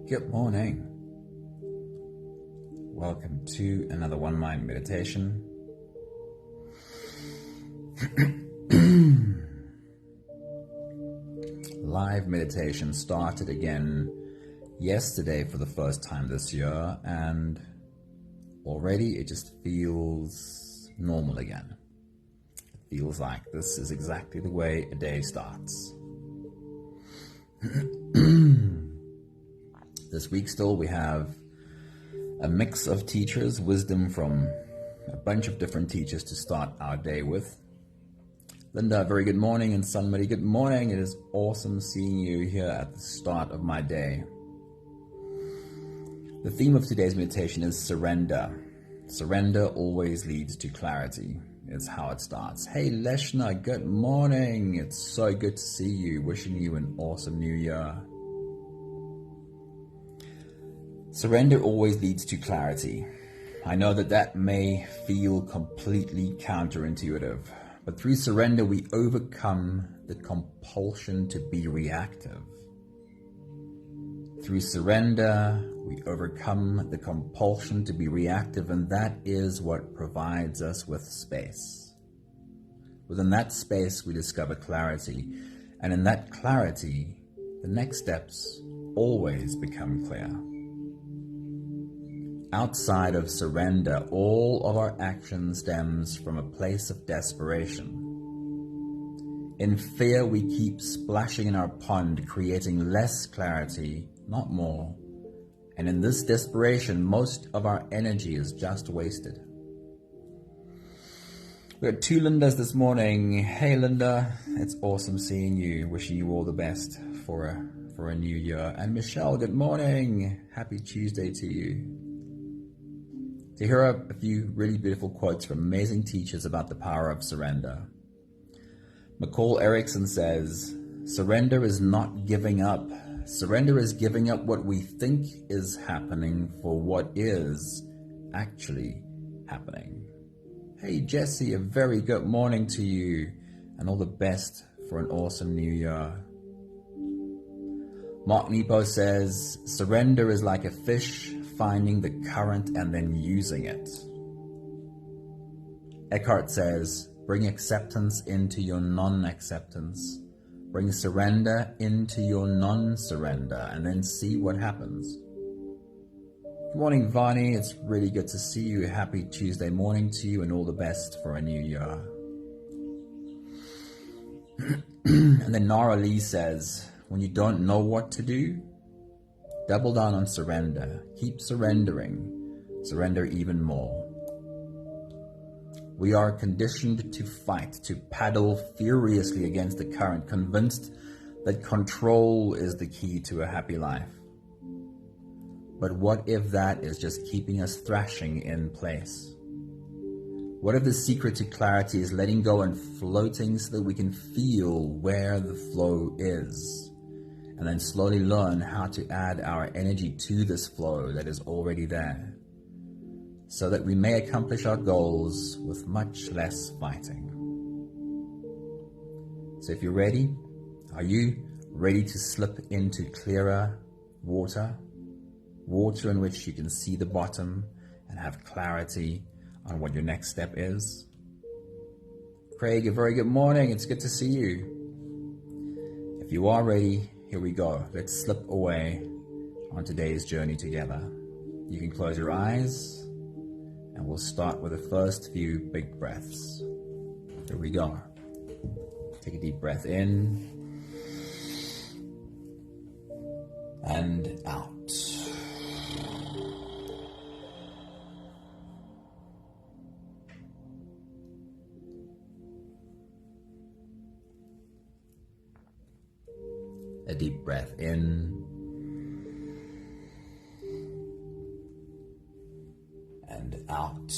Good morning. Welcome to another One Mind meditation. Live meditation started again yesterday for the first time this year, and already it just feels normal again. It feels like this is exactly the way a day starts. This week still we have a mix of teachers, wisdom from a bunch of different teachers to start our day with. Linda, very good morning, and Sunmari, good morning. It is awesome seeing you here at the start of my day. The theme of today's meditation is surrender. Surrender always leads to clarity. It's how it starts. Hey Leshna, good morning. It's so good to see you. Wishing you an awesome new year. Surrender always leads to clarity. I know that may feel completely counterintuitive, but through surrender we overcome the compulsion to be reactive. Through surrender we overcome the compulsion to be reactive, and that is what provides us with space. Within that space we discover clarity, and in that clarity the next steps always become clear. Outside of surrender, all of our action stems from a place of desperation. In fear, we keep splashing in our pond, creating less clarity, not more. And in this desperation, most of our energy is just wasted. We got two Lindas this morning. Hey Linda, it's awesome seeing you. Wishing you all the best for a new year. And Michelle, good morning. Happy Tuesday to you. To hear a few really beautiful quotes from amazing teachers about the power of surrender. McCall Erickson says, "Surrender is not giving up. Surrender is giving up what we think is happening for what is actually happening." Hey Jesse, a very good morning to you, and all the best for an awesome new year. Mark Nepo says, "Surrender is like a fish finding the current and then using it." Eckhart says, "Bring acceptance into your non-acceptance. Bring surrender into your non-surrender, and then see what happens." Good morning, Vani. It's really good to see you. Happy Tuesday morning to you, and all the best for a new year. And then Nara Lee says, "When you don't know what to do, double down on surrender. Keep surrendering. Surrender even more." We are conditioned to fight, to paddle furiously against the current, convinced that control is the key to a happy life. But what if that is just keeping us thrashing in place? What if the secret to clarity is letting go and floating so that we can feel where the flow is, and then slowly learn how to add our energy to this flow that is already there, so that we may accomplish our goals with much less fighting. So if you're ready, are you ready to slip into clearer water in which you can see the bottom and have clarity on what your next step is? Craig, a very good morning. It's good to see you. If you are ready, here we go. Let's slip away on today's journey together. You can close your eyes, and we'll start with the first few big breaths. Here we go. Take a deep breath in and out. A deep breath in and out.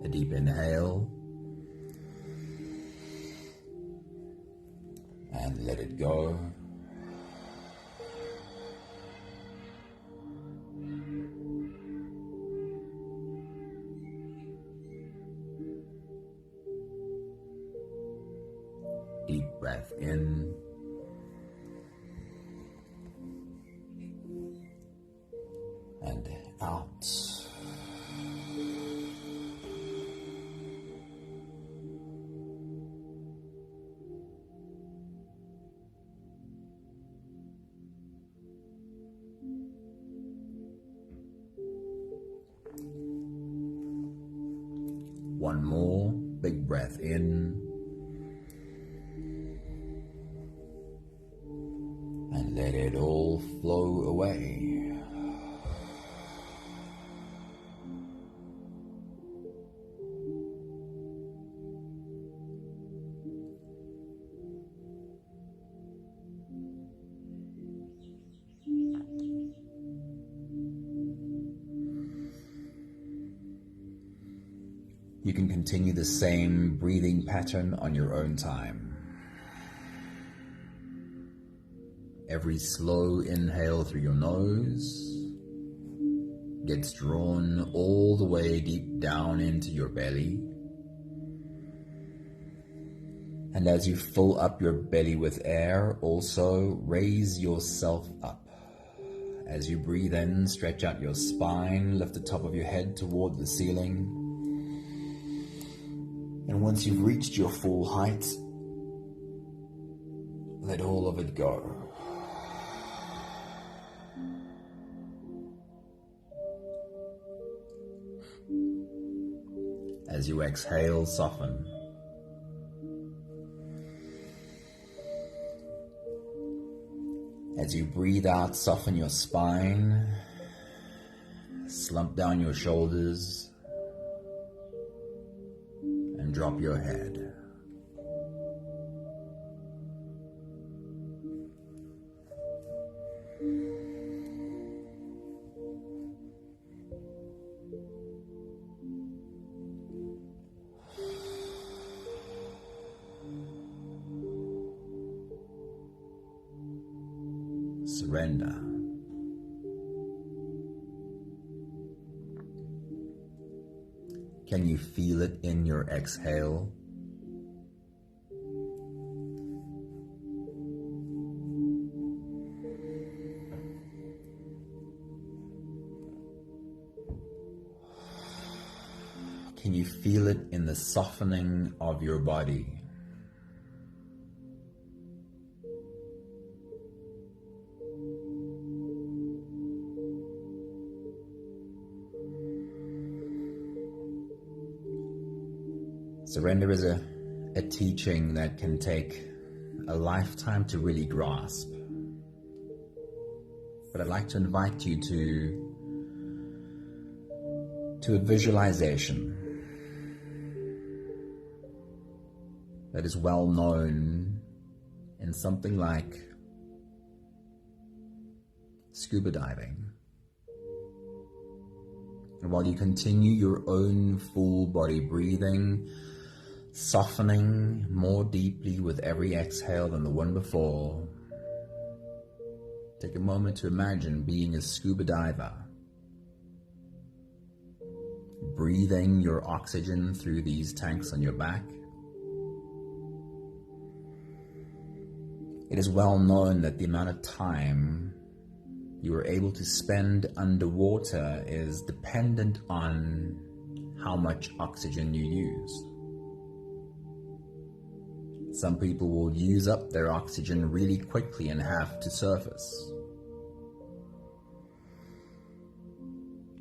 A deep inhale and let it go. in. And out. One more big breath in. And let it all flow away. You can continue the same breathing pattern on your own time. Every slow inhale through your nose gets drawn all the way deep down into your belly. And as you fill up your belly with air, also raise yourself up. As you breathe in, stretch out your spine, lift the top of your head toward the ceiling. And once you've reached your full height, let all of it go. As you exhale, soften. As you breathe out, soften your spine, slump down your shoulders, and drop your head. Surrender. Can you feel it in your exhale? Can you feel it in the softening of your body? Surrender is a teaching that can take a lifetime to really grasp. But I'd like to invite you to a visualization that is well known in something like scuba diving. And while you continue your own full body breathing, softening more deeply with every exhale than the one before, take a moment to imagine being a scuba diver, breathing your oxygen through these tanks on your back. It is well known that the amount of time you are able to spend underwater is dependent on how much oxygen you use. Some people will use up their oxygen really quickly and have to surface.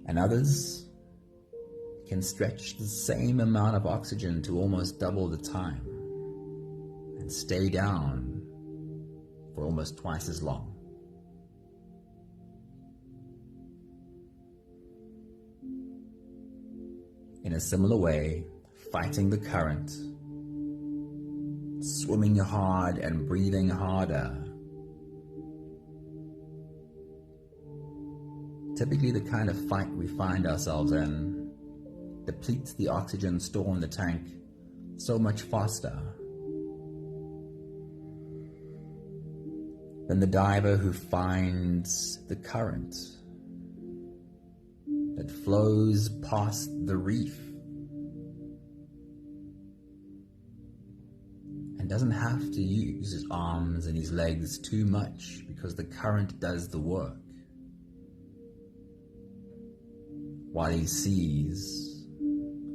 And others can stretch the same amount of oxygen to almost double the time and stay down for almost twice as long. In a similar way, fighting the current, swimming hard and breathing harder, typically the kind of fight we find ourselves in depletes the oxygen stored in the tank so much faster than the diver who finds the current that flows past the reef and doesn't have to use his arms and his legs too much because the current does the work. While he sees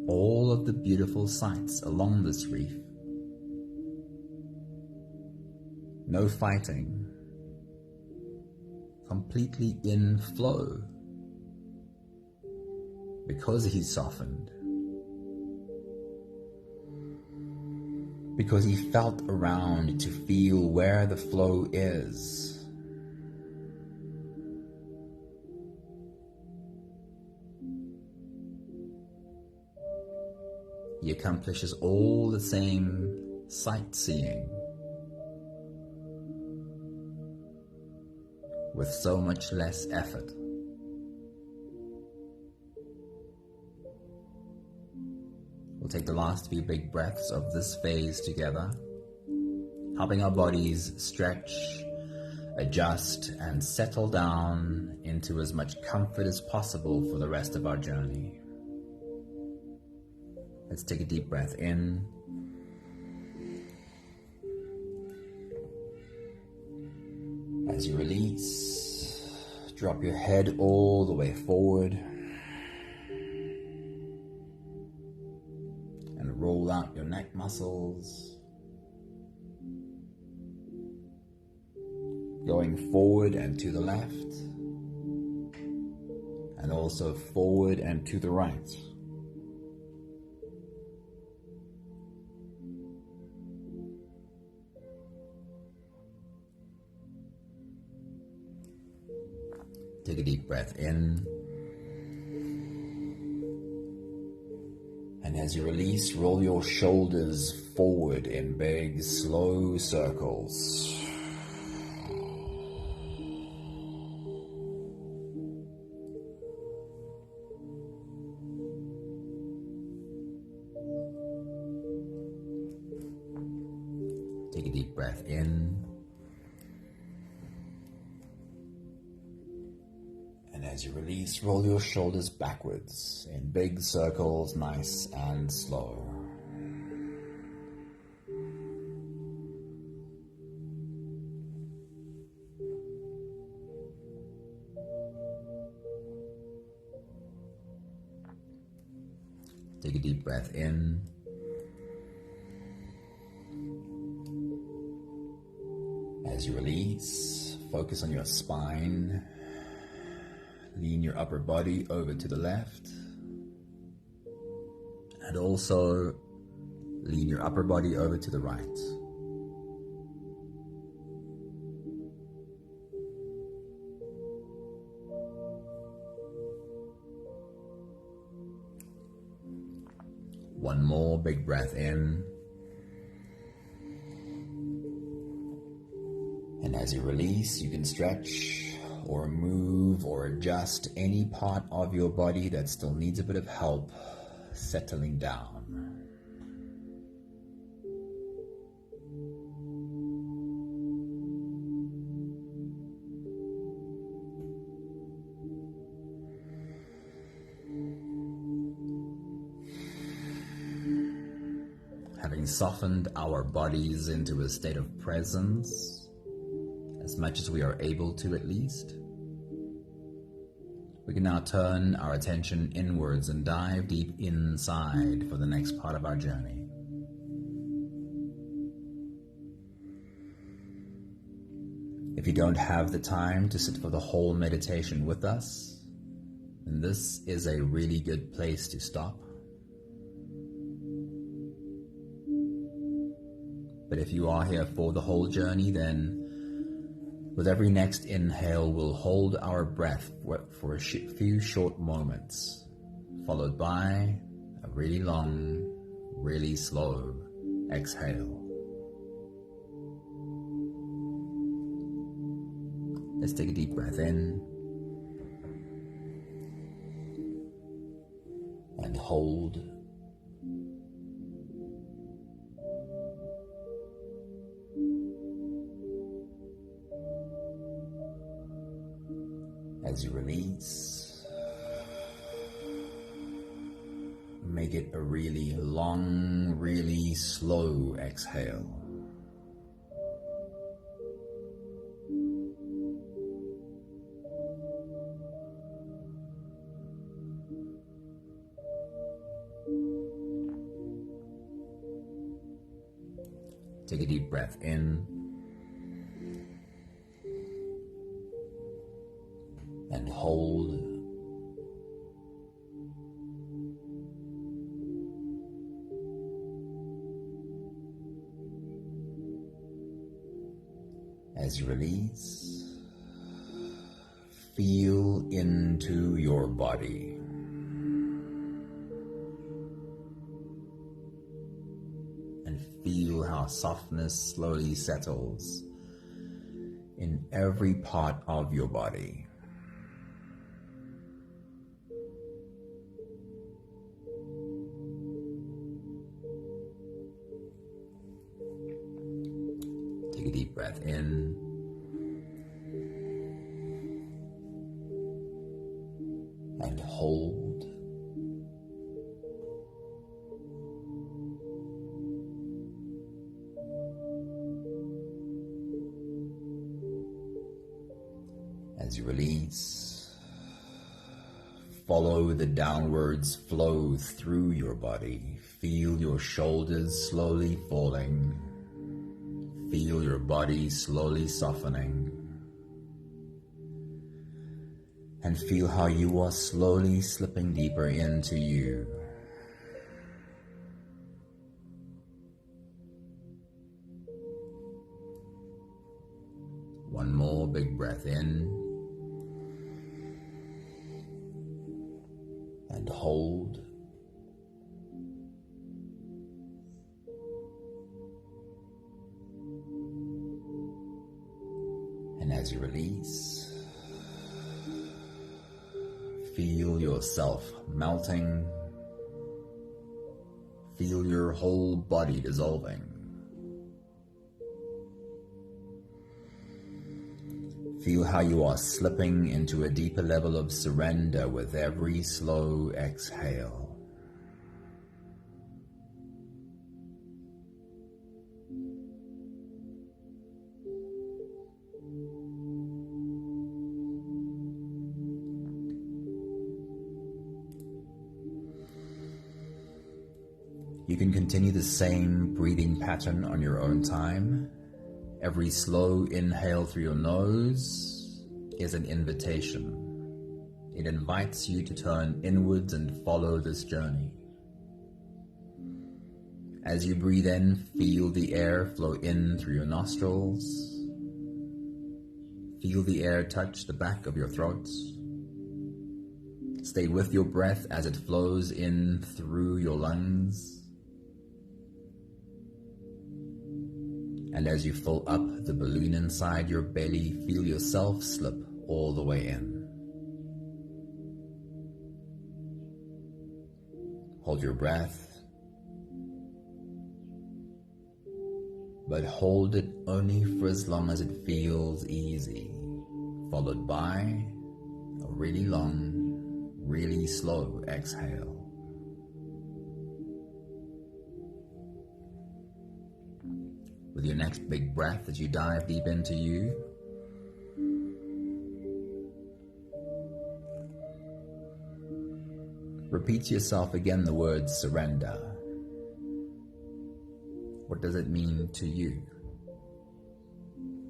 all of the beautiful sights along this reef, no fighting, completely in flow, because he's softened, because he felt around to feel where the flow is. He accomplishes all the same sightseeing with so much less effort. We'll take the last few big breaths of this phase together, helping our bodies stretch, adjust, and settle down into as much comfort as possible for the rest of our journey. Let's take a deep breath in. As you release, drop your head all the way forward and roll out your neck muscles, going forward and to the left, and also forward and to the right. Take a deep breath in, and as you release, roll your shoulders forward in big, slow circles. Take a deep breath in. And as you release, roll your shoulders backwards in big circles, nice and slow. Take a deep breath in. As you release, focus on your spine. Lean your upper body over to the left, and also lean your upper body over to the right. One more big breath in. And as you release, you can stretch or move or adjust any part of your body that still needs a bit of help settling down. Having softened our bodies into a state of presence, as much as we are able to at least, we can now turn our attention inwards and dive deep inside for the next part of our journey. If you don't have the time to sit for the whole meditation with us, then this is a really good place to stop. But if you are here for the whole journey, then with every next inhale, we'll hold our breath for a few short moments, followed by a really long, really slow exhale. Let's take a deep breath in and hold. As you release, make it a really long, really slow exhale. Take a deep breath in and hold. As you release, feel into your body. And feel how softness slowly settles in every part of your body. Take a deep breath in and hold. As you release, follow the downwards flow through your body. Feel your shoulders slowly falling. Feel your body slowly softening. And feel how you are slowly slipping deeper into you. One more big breath in. And hold. And as you release, feel yourself melting. Feel your whole body dissolving. Feel how you are slipping into a deeper level of surrender with every slow exhale. You can continue the same breathing pattern on your own time. Every slow inhale through your nose is an invitation. It invites you to turn inwards and follow this journey. As you breathe in, feel the air flow in through your nostrils. Feel the air touch the back of your throat. Stay with your breath as it flows in through your lungs. And as you fill up the balloon inside your belly, feel yourself slip all the way in. Hold your breath, but hold it only for as long as it feels easy, followed by a really long, really slow exhale. With your next big breath as you dive deep into you, repeat to yourself again the word surrender. What does it mean to you?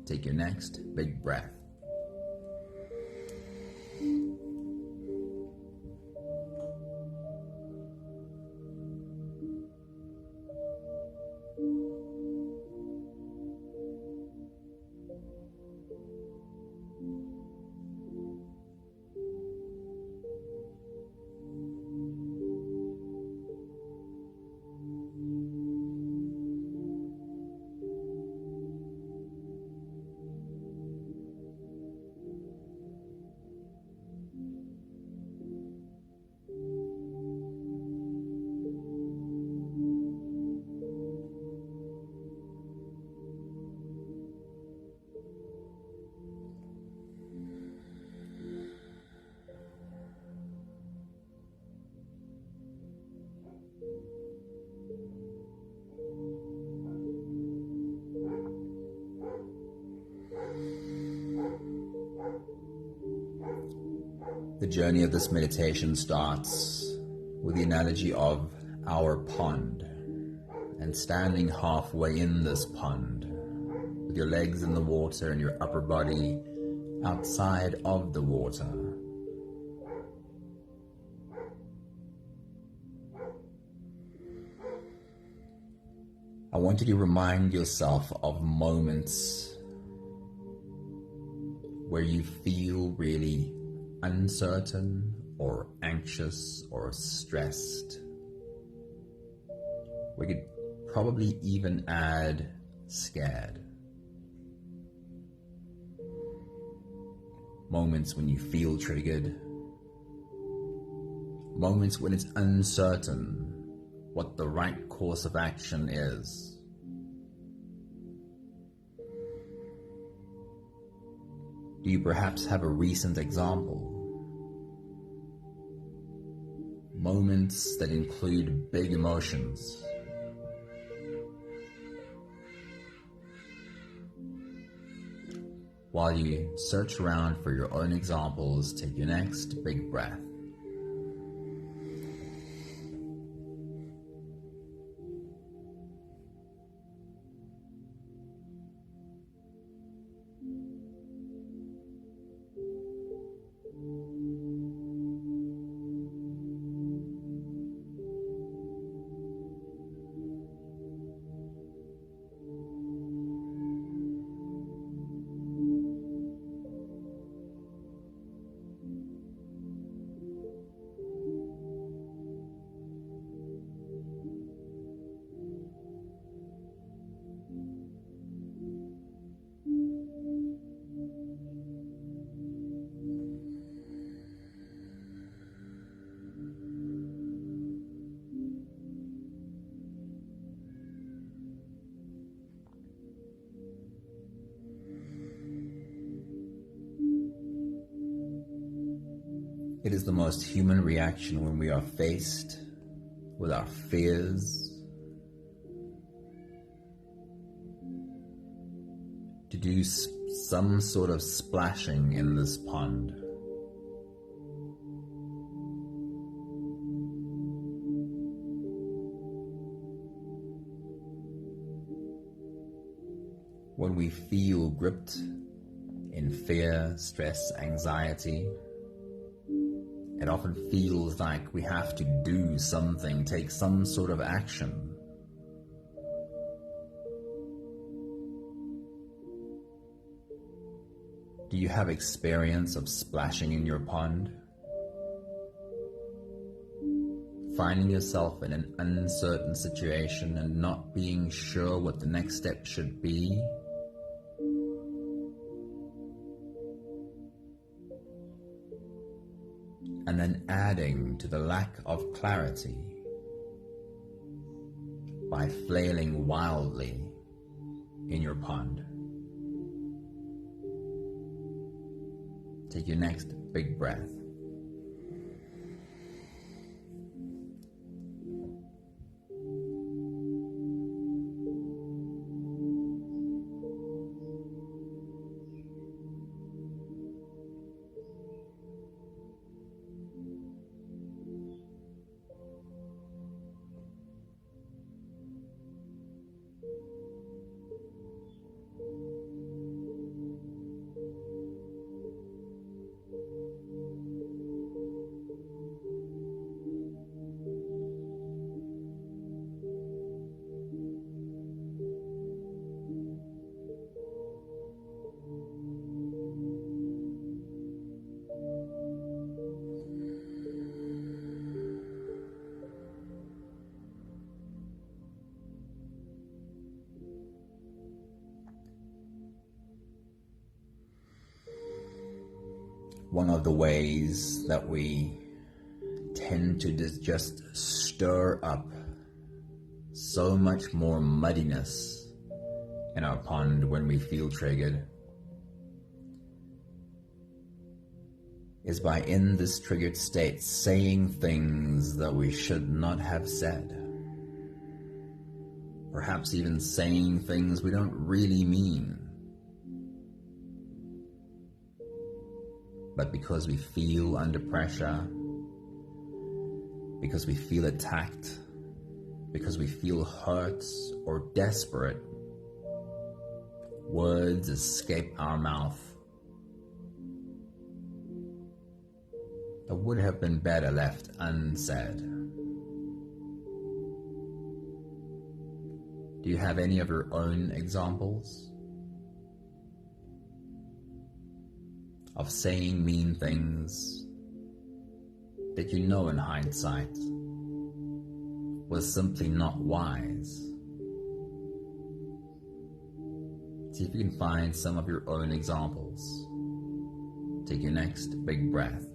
Take your next big breath. The journey of this meditation starts with the analogy of our pond. and standing halfway in this pond, with your legs in the water and your upper body outside of the water. I want you to remind yourself of moments where you feel really uncertain or anxious or stressed. We could probably even add scared. Moments when you feel triggered. Moments when it's uncertain what the right course of action is. Do you perhaps have a recent example? Moments that include big emotions. While you search around for your own examples, take your next big breath. It is the most human reaction when we are faced with our fears to do some sort of splashing in this pond. When we feel gripped in fear, stress, anxiety, it often feels like we have to do something, take some sort of action. Do you have experience of splashing in your pond? Finding yourself in an uncertain situation and not being sure what the next step should be? And then adding to the lack of clarity by flailing wildly in your pond. Take your next big breath. One of the ways that we tend to just stir up so much more muddiness in our pond when we feel triggered is by, in this triggered state, saying things that we should not have said. Perhaps even saying things we don't really mean. But because we feel under pressure, because we feel attacked, because we feel hurt or desperate, words escape our mouth that would have been better left unsaid. Do you have any of your own examples of saying mean things that you know in hindsight was simply not wise? See if you can find some of your own examples. Take your next big breath.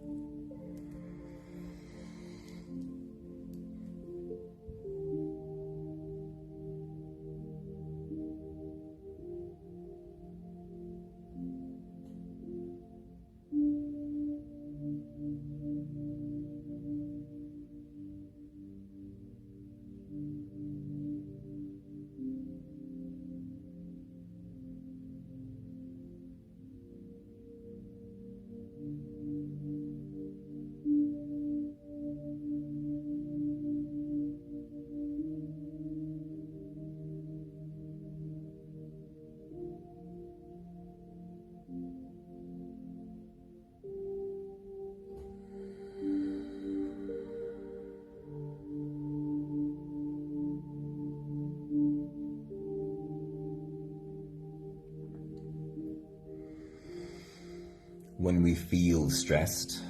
When we feel stressed,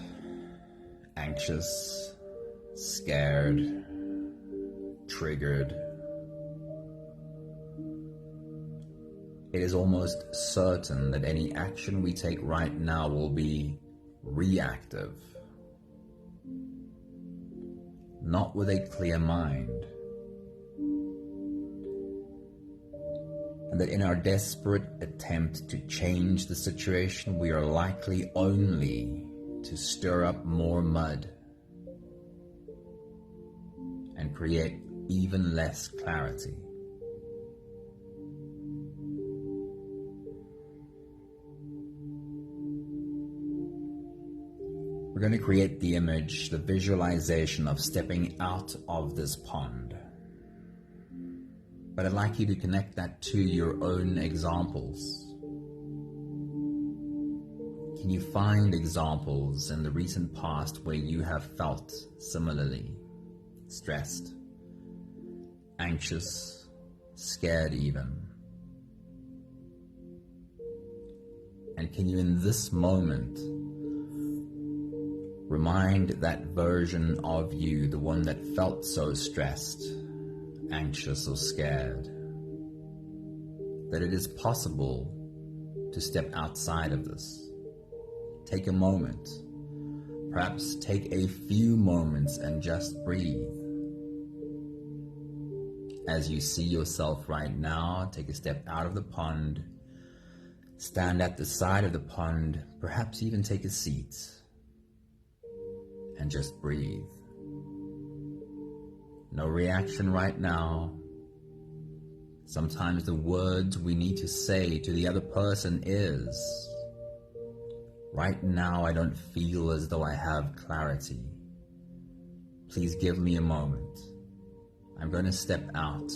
anxious, scared, triggered, it is almost certain that any action we take right now will be reactive, not with a clear mind. And that in our desperate attempt to change the situation, we are likely only to stir up more mud and create even less clarity. We're going to create the image, the visualization of stepping out of this pond. But I'd like you to connect that to your own examples. Can you find examples in the recent past where you have felt similarly stressed, anxious, scared even? And can you in this moment remind that version of you, the one that felt so stressed, anxious or scared, that it is possible to step outside of this? Take a moment, perhaps take a few moments and just breathe. As you see yourself right now, take a step out of the pond, stand at the side of the pond, perhaps even take a seat and just breathe. No reaction right now. Sometimes the words we need to say to the other person is, right now I don't feel as though I have clarity. Please give me a moment. I'm going to step out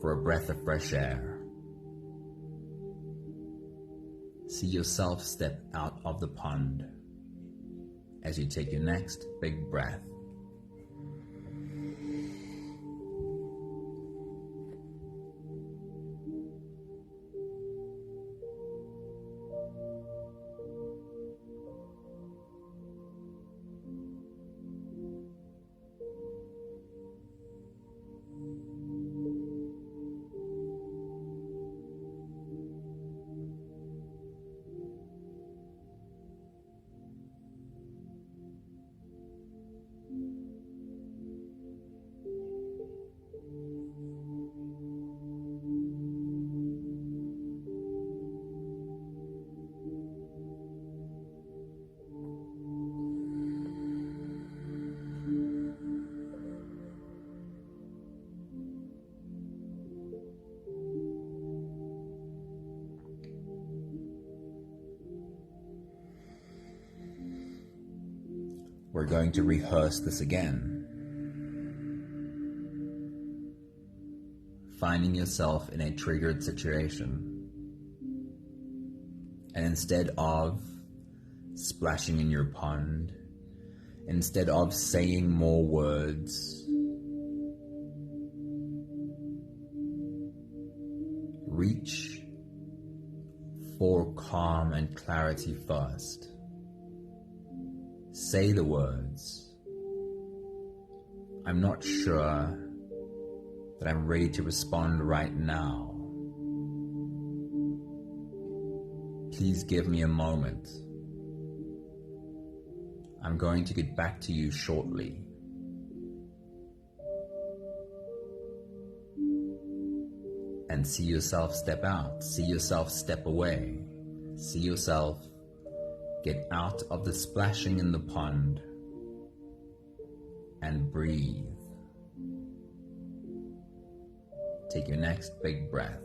for a breath of fresh air. See yourself step out of the pond as you take your next big breath. We're going to rehearse this again. finding yourself in a triggered situation, and instead of splashing in your pond, instead of saying more words, reach for calm and clarity first. Say the words, "I'm not sure that I'm ready to respond right now. Please give me a moment. I'm going to get back to you shortly." And see yourself step out, see yourself step away, see yourself get out of the splashing in the pond and breathe. Take your next big breath.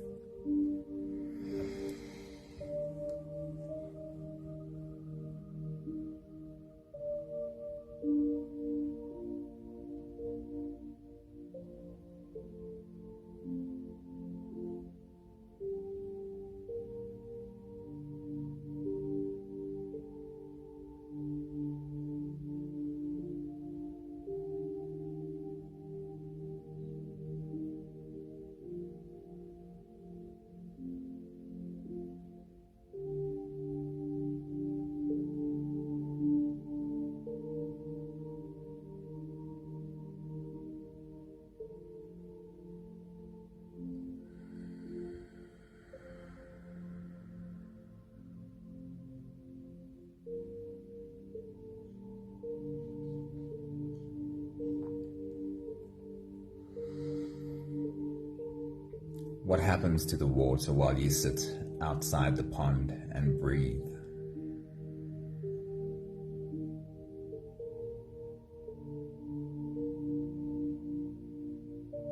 What happens to the water while you sit outside the pond and breathe?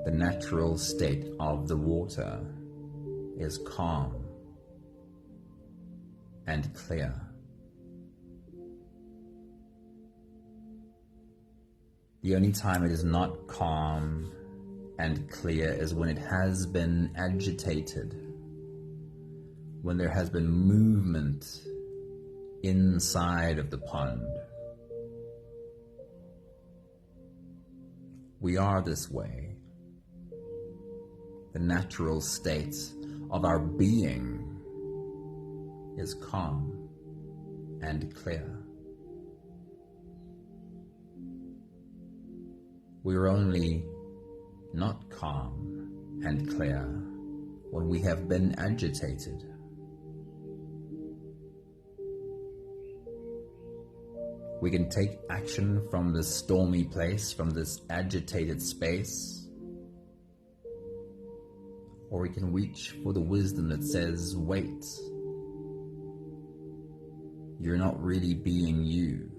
The natural state of the water is calm and clear. The only time it is not calm and clear is when it has been agitated, when there has been movement inside of the pond. We are this way. The natural state of our being is calm and clear. We are only not calm and clear when we have been agitated. We can take action from this stormy place, from this agitated space, or we can reach for the wisdom that says, wait, you're not really being you.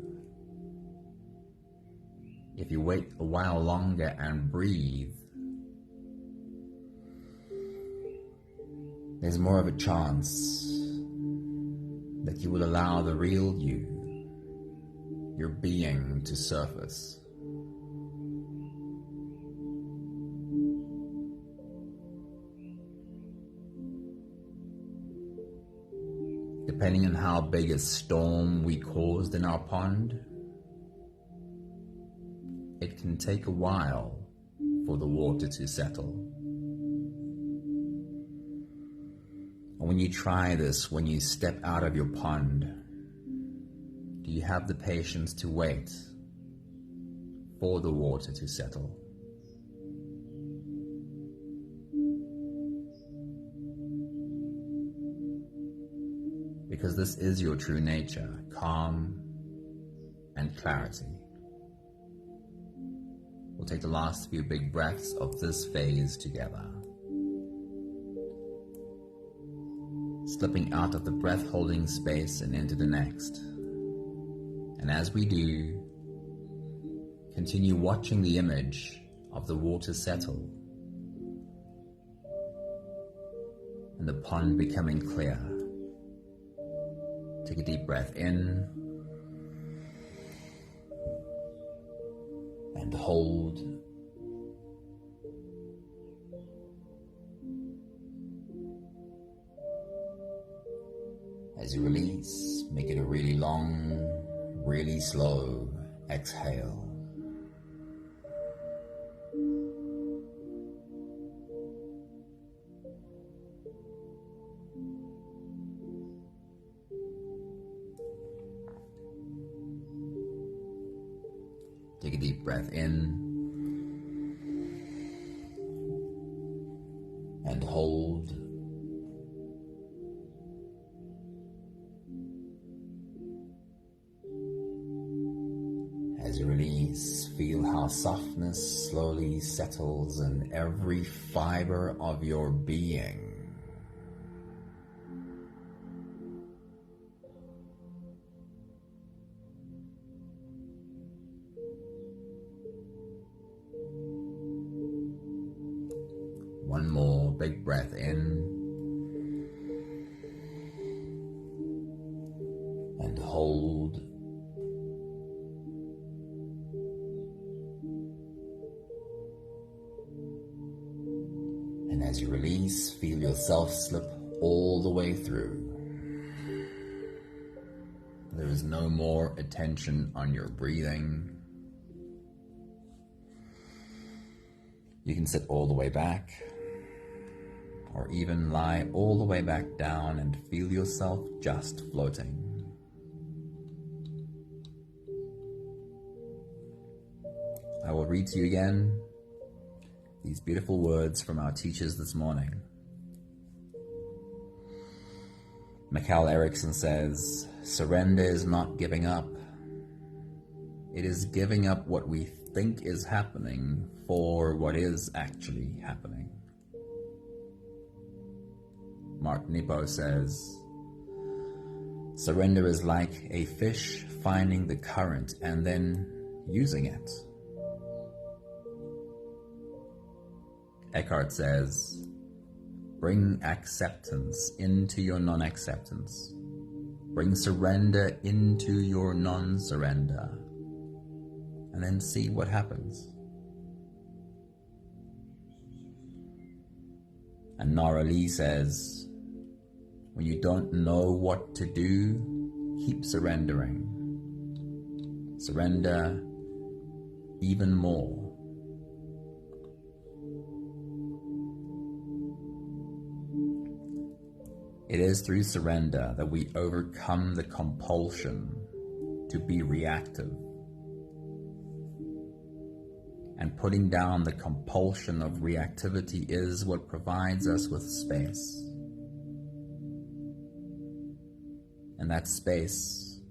If you wait a while longer and breathe, there's more of a chance that you will allow the real you, your being, to surface. Depending on how big a storm we caused in our pond, it can take a while for the water to settle. And when you try this, when you step out of your pond, do you have the patience to wait for the water to settle? Because this is your true nature, calm and clarity. We'll take the last few big breaths of this phase together. Slipping out of the breath-holding space and into the next. And as we do, continue watching the image of the water settle and the pond becoming clear. Take a deep breath in and hold as you release, make it a really long, really slow exhale. Take a deep breath in and hold. As you release, feel how softness slowly settles in every fiber of your being. One more big breath in and hold. And as you release, feel yourself slip all the way through. There is no more attention on your breathing. You can sit all the way back, or even lie all the way back down and feel yourself just floating. I will read to you again these beautiful words from our teachers this morning. McCall Erickson says, "Surrender is not giving up. It is giving up what we think is happening for what is actually happening." Nepo says, "Surrender is like a fish finding the current and then using it." Eckhart says, "Bring acceptance into your non-acceptance. Bring surrender into your non-surrender, and then see what happens." And Nara Lee says, "When you don't know what to do, keep surrendering. Surrender even more." It is through surrender that we overcome the compulsion to be reactive. And putting down the compulsion of reactivity is what provides us with space. In that space,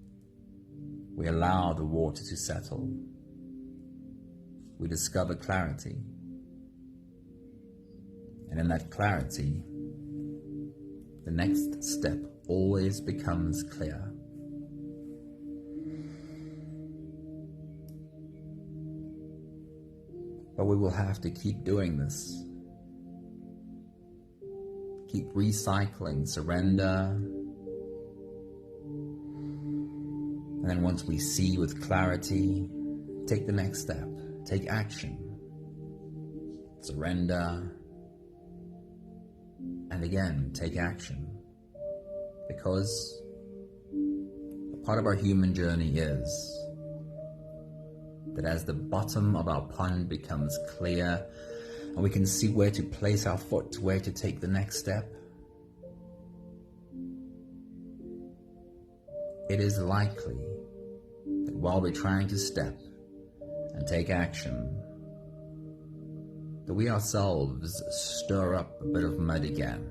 we allow the water to settle. We discover clarity. And in that clarity, the next step always becomes clear. But we will have to keep doing this. Keep recycling surrender. And then once we see with clarity, take the next step. Take action. Surrender. And again, take action. Because a part of our human journey is that as the bottom of our pond becomes clear and we can see where to place our foot, where to take the next step, it is likely that while we're trying to step and take action, that we ourselves stir up a bit of mud again.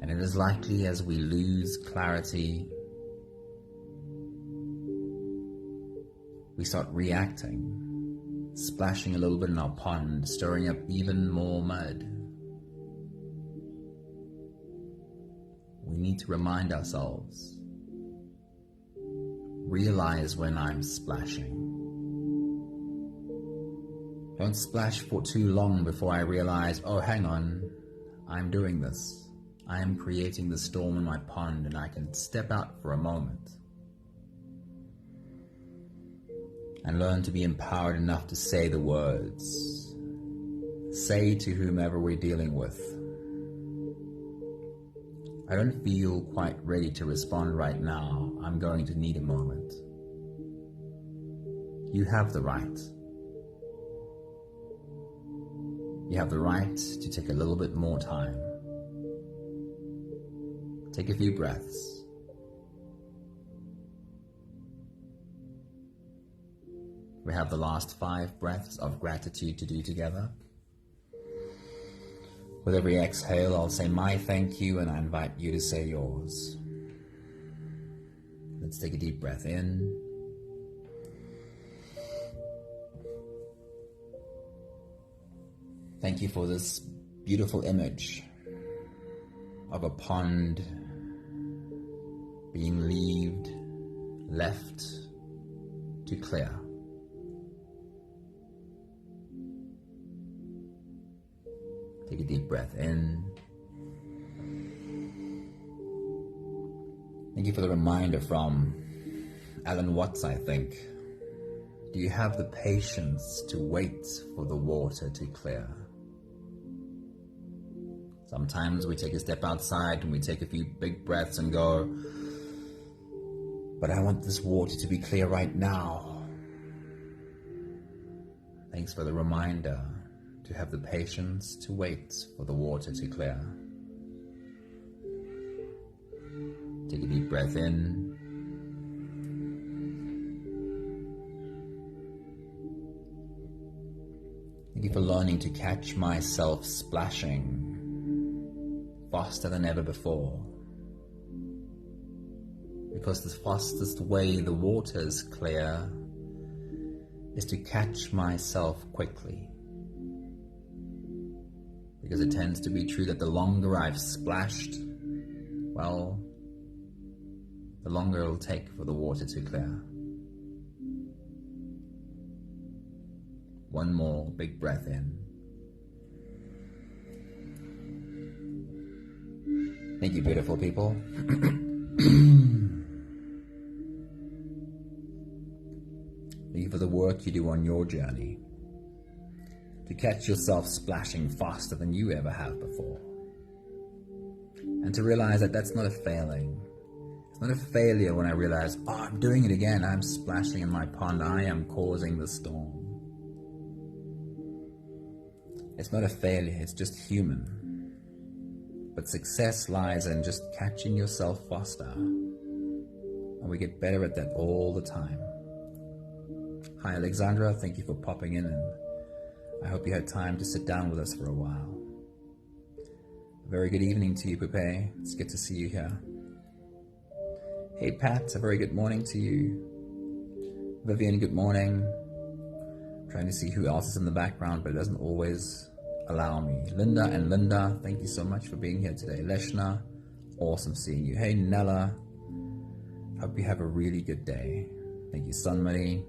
And it is likely as we lose clarity, we start reacting, splashing a little bit in our pond, stirring up even more mud. We need to remind ourselves, realize when I'm splashing. Don't splash for too long before I realize, oh, hang on, I'm doing this. I am creating the storm in my pond and I can step out for a moment and learn to be empowered enough to say the words. Say to whomever we're dealing with, I don't feel quite ready to respond right now. I'm going to need a moment. You have the right. You have the right to take a little bit more time. Take a few breaths. We have the last 5 breaths of gratitude to do together. With every exhale, I'll say my thank you, and I invite you to say yours. Let's take a deep breath in. Thank you for this beautiful image of a pond being left to clear. Take a deep breath in. Thank you for the reminder from Alan Watts, I think. Do you have the patience to wait for the water to clear? Sometimes we take a step outside and we take a few big breaths and go, but I want this water to be clear right now. Thanks for the reminder to have the patience to wait for the water to clear. Take a deep breath in. Thank you for learning to catch myself splashing faster than ever before. Because the fastest way the water's clear is to catch myself quickly. Because it tends to be true that the longer I've splashed, well, the longer it'll take for the water to clear. One more big breath in. Thank you, beautiful people. Thank you for the work you do on your journey to catch yourself splashing faster than you ever have before. And to realize that that's not a failing. It's not a failure when I realize, oh, I'm doing it again. I'm splashing in my pond. I am causing the storm. It's not a failure. It's just human. But success lies in just catching yourself faster. And we get better at that all the time. Hi, Alexandra. Thank you for popping in, and I hope you had time to sit down with us for a while. A very good evening to you, Pepe. It's good to see you here. Hey, Pat. A very good morning to you. Vivian, good morning. I'm trying to see who else is in the background, but it doesn't always allow me. Linda, thank you so much for being here today. Leshna, awesome seeing you. Hey, Nella. Hope you have a really good day. Thank you, Sunmari.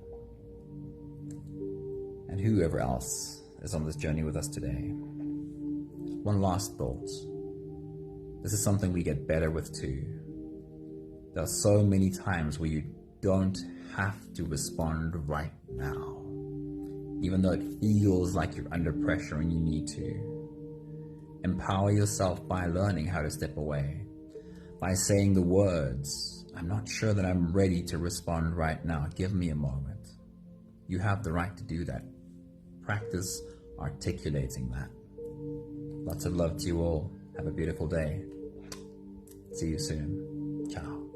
And whoever else is on this journey with us today. One last thought. This is something we get better with too. There are so many times where you don't have to respond right now, even though it feels like you're under pressure and you need to. Empower yourself by learning how to step away, by saying the words, I'm not sure that I'm ready to respond right now. Give me a moment. You have the right to do that. Practice articulating that. Lots of love to you all. Have a beautiful day. See you soon. Ciao.